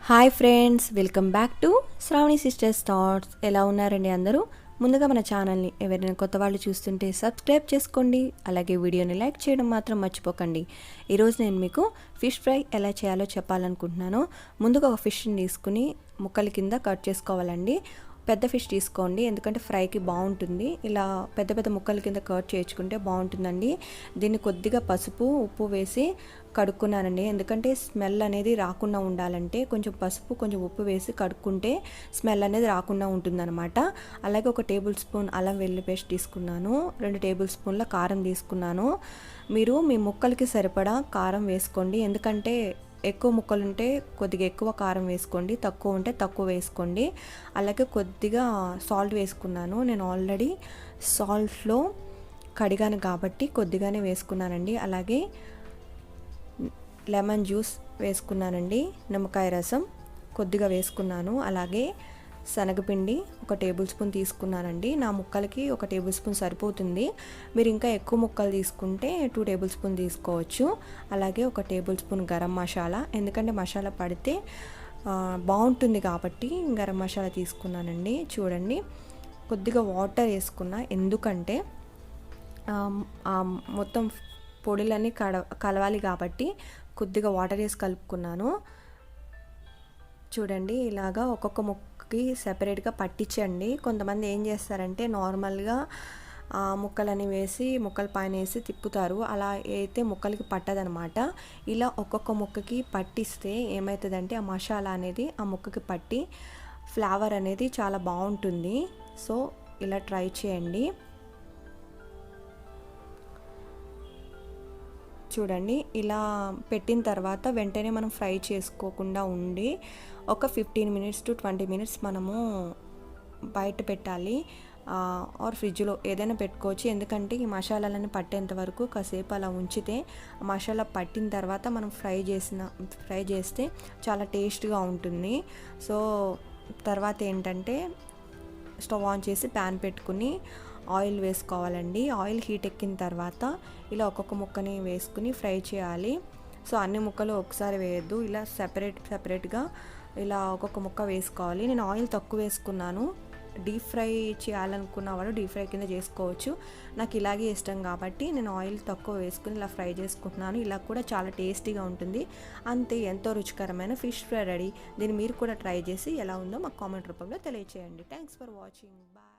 Hi friends, welcome back to Shravani sisters thoughts. ఎలా ఉన్నారండి అందరూ? ముందుగా మన ఛానల్ని ఎవరైనా కొత్త వాళ్ళు చూస్తుంటే సబ్స్క్రైబ్ చేసుకోండి, అలాగే వీడియోని లైక్ చేయడం మాత్రం మర్చిపోకండి. ఈరోజు నేను మీకు ఫిష్ ఫ్రై ఎలా చేయాలో చెప్పాలనుకుంటున్నాను. ముందుగా ఒక ఫిష్ని తీసుకుని ముక్కల కింద కట్ చేసుకోవాలండి. పెద్ద ఫిష్ తీసుకోండి, ఎందుకంటే ఫ్రైకి బాగుంటుంది. ఇలా పెద్ద పెద్ద ముక్కల కింద కట్ చేయించుకుంటే బాగుంటుందండి. దీన్ని కొద్దిగా పసుపు ఉప్పు వేసి కడుక్కున్నానండి, ఎందుకంటే స్మెల్ అనేది రాకుండా ఉండాలంటే కొంచెం పసుపు కొంచెం ఉప్పు వేసి కడుక్కుంటే స్మెల్ అనేది రాకుండా ఉంటుందన్నమాట. అలాగే ఒక టేబుల్ స్పూన్ అల్లం వెల్లుల్లి పేస్ట్ తీసుకున్నాను, 2 టేబుల్ స్పూన్ల కారం తీసుకున్నాను. మీరు మీ ముక్కలకి సరిపడా కారం వేసుకోండి, ఎందుకంటే ఎక్కువ ముక్కలు ఉంటే కొద్దిగా ఎక్కువ కారం వేసుకోండి, తక్కువ ఉంటే తక్కువ వేసుకోండి. అలాగే కొద్దిగా సాల్ట్ వేసుకున్నాను. నేను ఆల్రెడీ సాల్ట్లో కడిగాను కాబట్టి కొద్దిగానే వేసుకున్నానండి. అలాగే లెమన్ జ్యూస్ వేసుకున్నానండి, నిమ్మకాయ రసం కొద్దిగా వేసుకున్నాను. అలాగే శనగపిండి 1 టేబుల్ స్పూన్ తీసుకున్నానండి. నా ముక్కలకి 1 టేబుల్ స్పూన్ సరిపోతుంది. మీరు ఇంకా ఎక్కువ ముక్కలు తీసుకుంటే 2 టేబుల్ స్పూన్ తీసుకోవచ్చు. అలాగే 1 టేబుల్ స్పూన్ గరం మసాలా, ఎందుకంటే మసాలా పడితే బాగుంటుంది కాబట్టి గరం మసాలా తీసుకున్నానండి. చూడండి, కొద్దిగా వాటర్ వేసుకున్నా, ఎందుకంటే మొత్తం పొడులన్నీ కలవాలి కాబట్టి కొద్దిగా వాటర్ వేసి కలుపుకున్నాను. చూడండి, ఇలాగా ఒక్కొక్క ముక్కకి సెపరేట్గా పట్టించండి. కొంతమంది ఏం చేస్తారంటే నార్మల్గా ముక్కలని వేసి ముక్కల పైన వేసి తిప్పుతారు, అలా అయితే ముక్కలకి పట్టదనమాట. ఇలా ఒక్కొక్క ముక్కకి పట్టిస్తే ఏమవుతుందంటే ఆ మసాలా అనేది ఆ ముక్కకి పట్టి ఫ్లేవర్ అనేది చాలా బాగుంటుంది. సో ఇలా ట్రై చేయండి. చూడండి, ఇలా పెట్టిన తర్వాత వెంటనే మనం ఫ్రై చేసుకోకుండా ఉండి ఒక 15 మినిట్స్ టు 20 మినిట్స్ మనము బయట పెట్టాలి, ఆర్ ఫ్రిడ్జ్లో ఏదైనా పెట్టుకోవచ్చు. ఎందుకంటే ఈ మసాలాలను పట్టేంత వరకు కాసేపు అలా ఉంచితే మసాలా పట్టిన తర్వాత మనం ఫ్రై చేస్తే చాలా టేస్ట్గా ఉంటుంది. సో తర్వాత ఏంటంటే స్టవ్ ఆన్ చేసి ప్యాన్ పెట్టుకుని ఆయిల్ వేసుకోవాలండి. ఆయిల్ హీట్ ఎక్కిన తర్వాత ఇలా ఒక్కొక్క ముక్కని వేసుకుని ఫ్రై చేయాలి. సో అన్ని ముక్కలు ఒకసారి వేయద్దు, ఇలా సెపరేట్గా ఇలా ఒక్కొక్క ముక్క వేసుకోవాలి. నేను ఆయిల్ తక్కువ వేసుకున్నాను. డీప్ ఫ్రై చేయాలనుకున్న వాళ్ళు డీప్ ఫ్రై కింద చేసుకోవచ్చు. నాకు ఇలాగే ఇష్టం కాబట్టి నేను ఆయిల్ తక్కువ వేసుకుని ఇలా ఫ్రై చేసుకుంటున్నాను. ఇలా కూడా చాలా టేస్టీగా ఉంటుంది. అంతే, ఎంతో రుచికరమైన ఫిష్ ఫ్రై రెడీ. దీన్ని మీరు కూడా ట్రై చేసి ఎలా ఉందో మాకు కామెంట్ రూపంలో తెలియచేయండి. Thanks for watching. బాయ్.